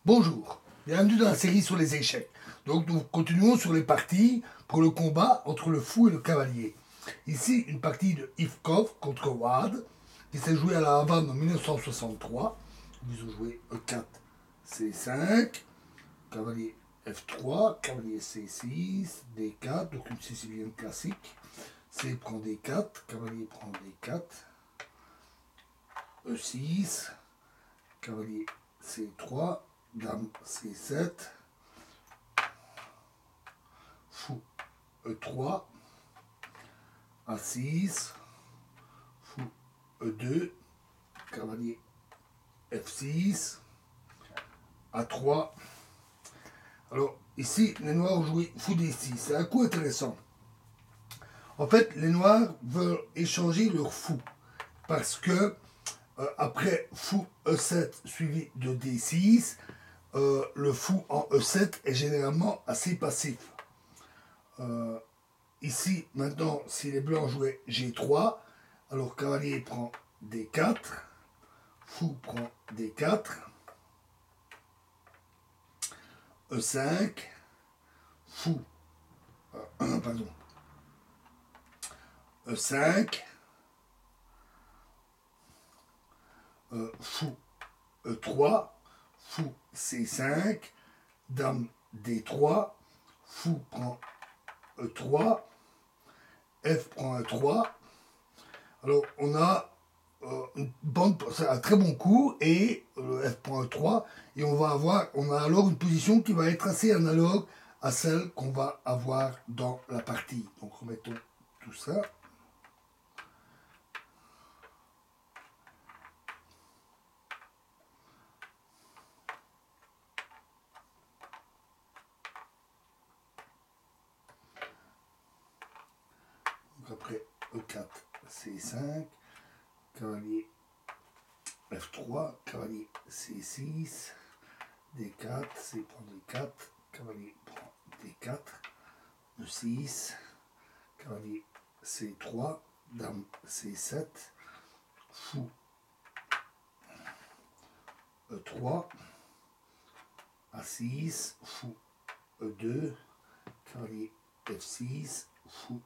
Bonjour, bienvenue dans la série sur les échecs. Donc nous continuons sur les parties pour le combat entre le fou et le cavalier. Ici, une partie de Ivkov contre Ward qui s'est jouée à la Havane en 1963. Ils ont joué E4, C5, cavalier F3, cavalier C6, D4, donc une sicilienne classique. C prend D4, cavalier prend D4, E6, cavalier C3, dame C7, fou E3, A6, fou E2, cavalier F6, A3. Alors ici, les noirs ont joué fou D6. C'est un coup intéressant. En fait, les noirs veulent échanger leur fou parce que après fou E7 suivi de D6, le fou en E7 est généralement assez passif. Ici, maintenant, si les blancs jouaient G3, alors cavalier prend D4, fou prend D4, E5, fou, pardon, E5, fou E3, fou C5, dame D3, fou prend E3, F prend E3. Alors on a c'est un très bon coup et le F prend E3 et on a alors une position qui va être assez analogue à celle qu'on va avoir dans la partie. Donc remettons tout ça. Donc après E4, C5, cavalier F3, cavalier C6, D4, C prend D4, cavalier prend D4, E6, cavalier C3, dame C7, fou E3, A6, fou E2, cavalier F6, fou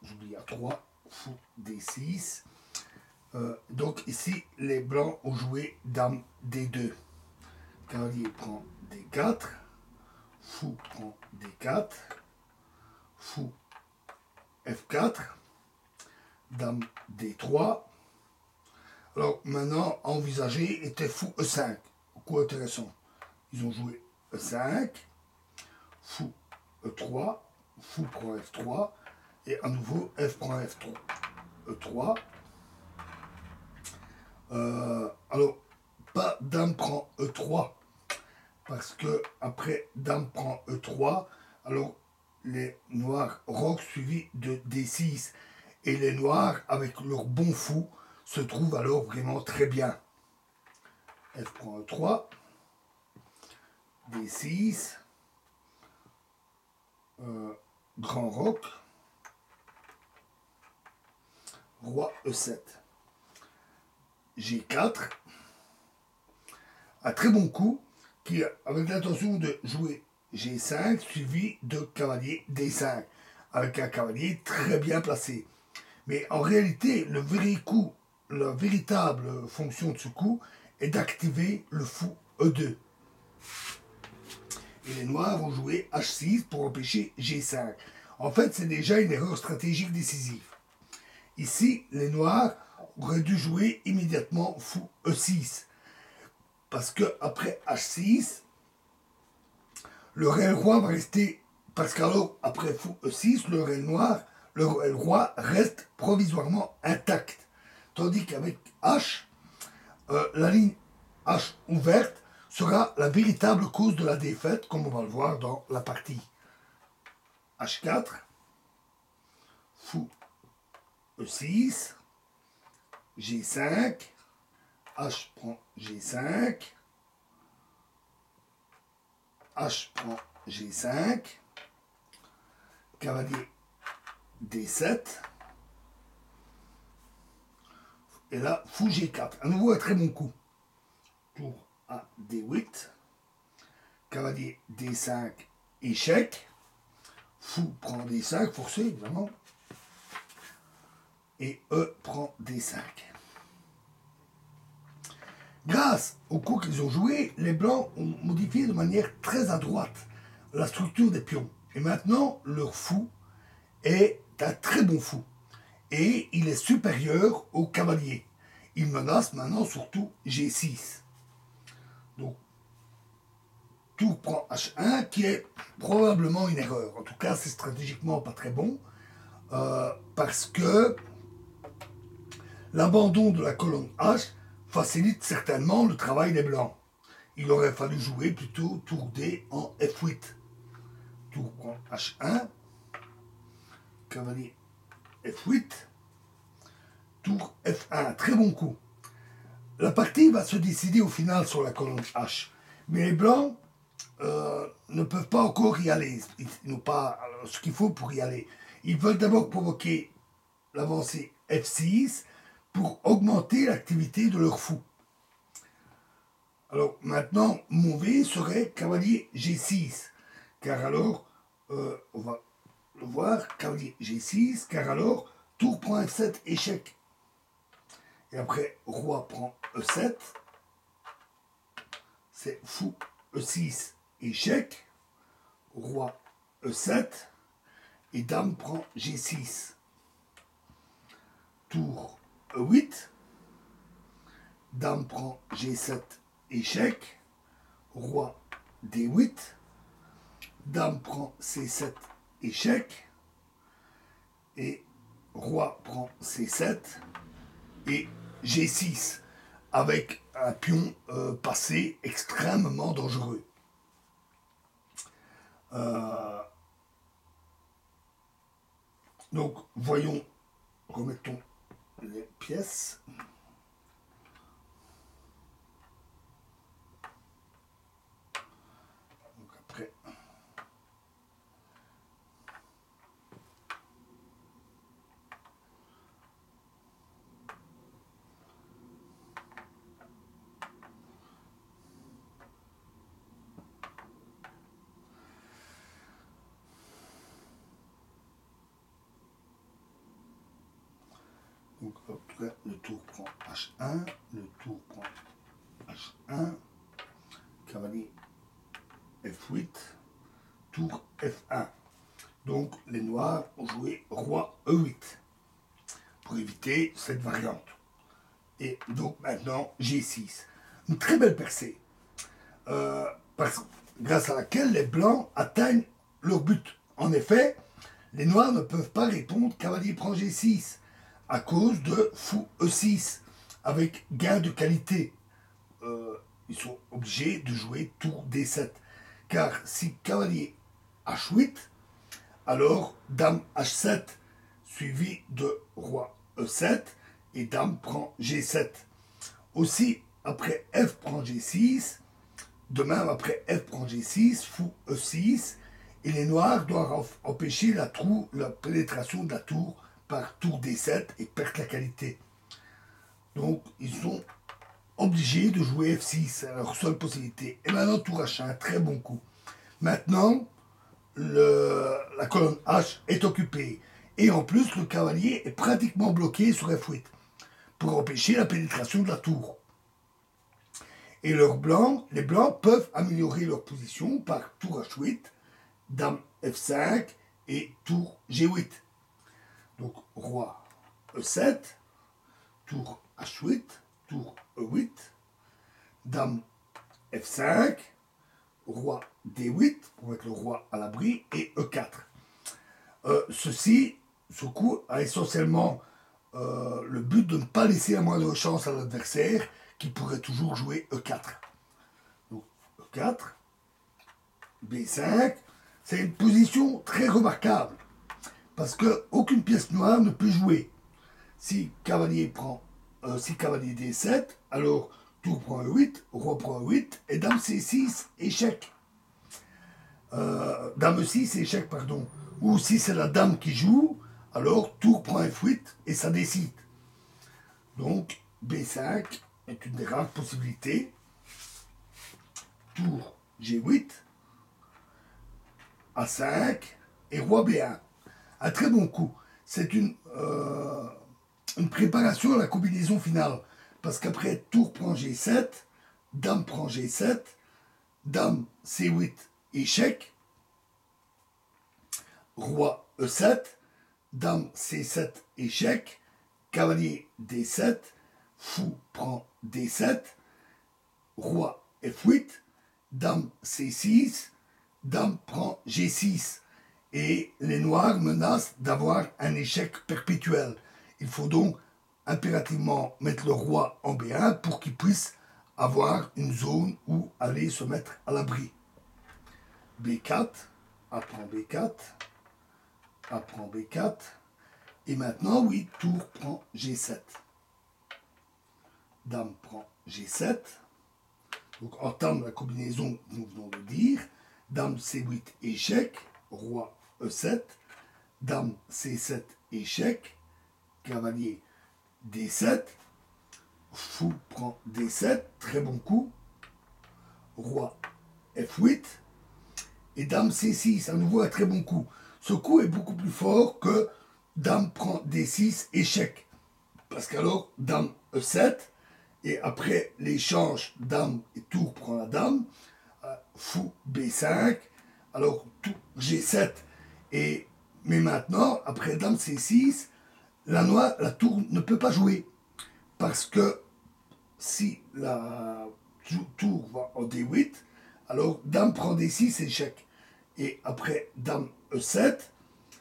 j'oublie A3, fou D6. Donc ici, les blancs ont joué dame D2. Cavalier prend D4, fou prend D4, fou F4, dame D3. Alors maintenant, envisagé était fou E5. Coup intéressant. Ils ont joué E5, fou E3, fou prend F3, et à nouveau F prend F3. E3. Alors, pas dame prend E3, parce que après dame prend E3, alors les noirs roquent suivi de D6. Et les noirs, avec leur bon fou, se trouvent alors vraiment très bien. F prend E3, D6, grand roc, roi E7. G4, un très bon coup, qui avec l'intention de jouer G5 suivi de cavalier D5, avec un cavalier très bien placé. Mais en réalité, la véritable fonction de ce coup est d'activer le fou E2. Et les noirs vont jouer H6 pour empêcher G5. En fait, c'est déjà une erreur stratégique décisive. Ici, les noirs auraient dû jouer immédiatement fou E6. Parce que après H6, le réel roi va rester. Parce qu'alors, après fou E6, le réel roi reste provisoirement intact. Tandis qu'avec H, la ligne H ouverte sera la véritable cause de la défaite, comme on va le voir dans la partie. H4, fou E6, G5, H prend G5, H prend G5, cavalier D7, Et là, fou G4. À nouveau, un très bon coup. Tour à D8. Cavalier D5, échec. Fou prend D5, forcé évidemment. Et E prend D5. Grâce au coup qu'ils ont joué, les blancs ont modifié de manière très adroite la structure des pions. Et maintenant, leur fou est un très bon fou. Et il est supérieur au cavalier. Il menace maintenant surtout G6. Donc, tour prend H1, qui est probablement une erreur. En tout cas, c'est stratégiquement pas très bon. Parce que l'abandon de la colonne H facilite certainement le travail des blancs. Il aurait fallu jouer plutôt tour D en F8. Tour prend H1, cavalier F8, tour F1, très bon coup. La partie va se décider au final sur la colonne H, mais les blancs ne peuvent pas encore y aller. Ils n'ont pas ce qu'il faut pour y aller. Ils veulent d'abord provoquer l'avancée F6 pour augmenter l'activité de leur fou. Alors maintenant, mauvais serait cavalier G6, car alors, on va le voir, cavalier G6, car alors, tour prend F7, échec. Et après, roi prend E7, c'est fou E6, échec, roi E7, et dame prend G6. Tour E8, dame prend G7, échec, roi D8, dame prend C7, échec, et roi prend C7, et G6, avec un pion passé extrêmement dangereux. Donc, voyons, remettons les pièces. Donc après, donc après, le tour prend H1, le tour prend H1, cavalier F8, tour F1. Donc les noirs ont joué roi E8 pour éviter cette variante. Et donc maintenant G6. Une très belle percée, grâce à laquelle les blancs atteignent leur but. En effet, les noirs ne peuvent pas répondre cavalier prend G6 à cause de fou E6 avec gain de qualité. Ils sont obligés de jouer tour D7. Car si cavalier H8, alors dame H7 suivi de roi E7 et dame prend G7. Aussi, après F prend G6, de même après F prend G6, fou E6, et les noirs doivent empêcher la pénétration de la tour par tour D7 et perdre la qualité. Donc, ils sont obligés de jouer F6, c'est leur seule possibilité. Et maintenant, tour H1, très bon coup. Maintenant, la colonne H est occupée. Et en plus, le cavalier est pratiquement bloqué sur F8 pour empêcher la pénétration de la tour. Et les blancs peuvent améliorer leur position par tour H8, dame F5 et tour G8. Donc roi E7, tour H8, tour E8, dame F5, roi D8 pour mettre le roi à l'abri et E4. Ce coup a essentiellement le but de ne pas laisser la moindre chance à l'adversaire qui pourrait toujours jouer E4. Donc E4, B5, c'est une position très remarquable parce qu'aucune pièce noire ne peut jouer. Si cavalier D7, alors tour prend E8, roi prend E8 et dame C6, échec. Dame E6, échec, pardon. Ou si c'est la dame qui joue, alors tour prend F8 et ça décide. Donc B5 est une des rares possibilités. Tour G8, A5 et Roi B1. Un très bon coup. C'est une préparation à la combinaison finale. Parce qu'après, Tour prend G7, Dame prend G7, Dame C8, échec, Roi E7, Dame C7, échec, Cavalier D7, Fou prend D7, Roi F8, Dame C6, Dame prend G6. Et les Noirs menacent d'avoir un échec perpétuel. Il faut donc impérativement mettre le roi en B1 pour qu'il puisse avoir une zone où aller se mettre à l'abri. B4, A prend B4, A prend B4, et maintenant, oui, tour prend G7. Dame prend G7, donc entame la combinaison que nous venons de dire, Dame C8 échec, Roi E7, Dame C7 échec, Cavalier D7, Fou prend D7, très bon coup, Roi F8, et Dame C6, à nouveau un très bon coup. Ce coup est beaucoup plus fort que Dame prend D6, échec. Parce qu'alors, Dame E7, et après l'échange, Dame et Tour prend la Dame, Fou B5, alors Tour G7, mais maintenant, après Dame C6, la Tour ne peut pas jouer. Parce que si la Tour va en D8, alors Dame prend D6, échec. Et après Dame E7,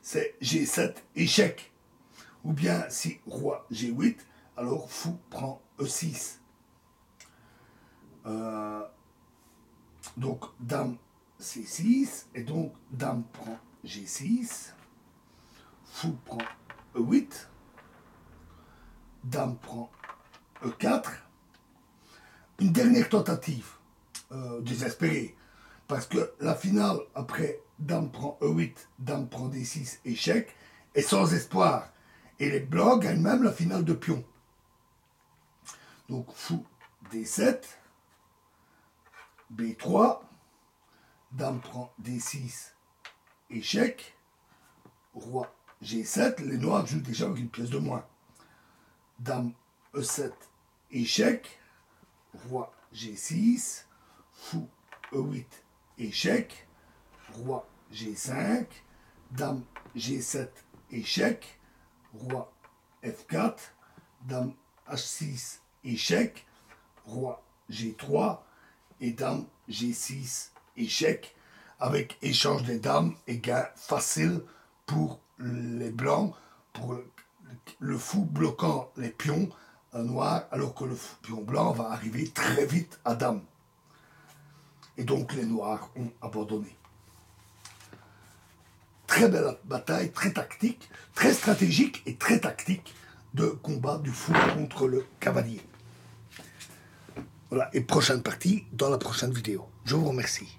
c'est G7, échec. Ou bien si Roi G8, alors Fou prend E6. Donc Dame C6, et donc Dame prend G6, Fou prend E8, Dame prend E4. Une dernière tentative, désespérée, parce que la finale, après Dame prend E8, Dame prend D6, échec, est sans espoir. Et les Blancs gagnent même la finale de pion. Donc Fou D7, B3, Dame prend D6, échec, Roi G7, les Noirs jouent déjà avec une pièce de moins. Dame E7, échec, Roi G6, Fou E8, échec, Roi G5, Dame G7, échec, Roi F4, Dame H6, échec, Roi G3 et Dame G6, échec, avec échange des dames et gain facile pour les blancs, pour le fou bloquant les pions noirs, alors que le pion blanc va arriver très vite à Dame. Et donc les noirs ont abandonné. Très belle bataille, très tactique, très stratégique et très tactique de combat du fou contre le cavalier. Voilà, et prochaine partie dans la prochaine vidéo. Je vous remercie.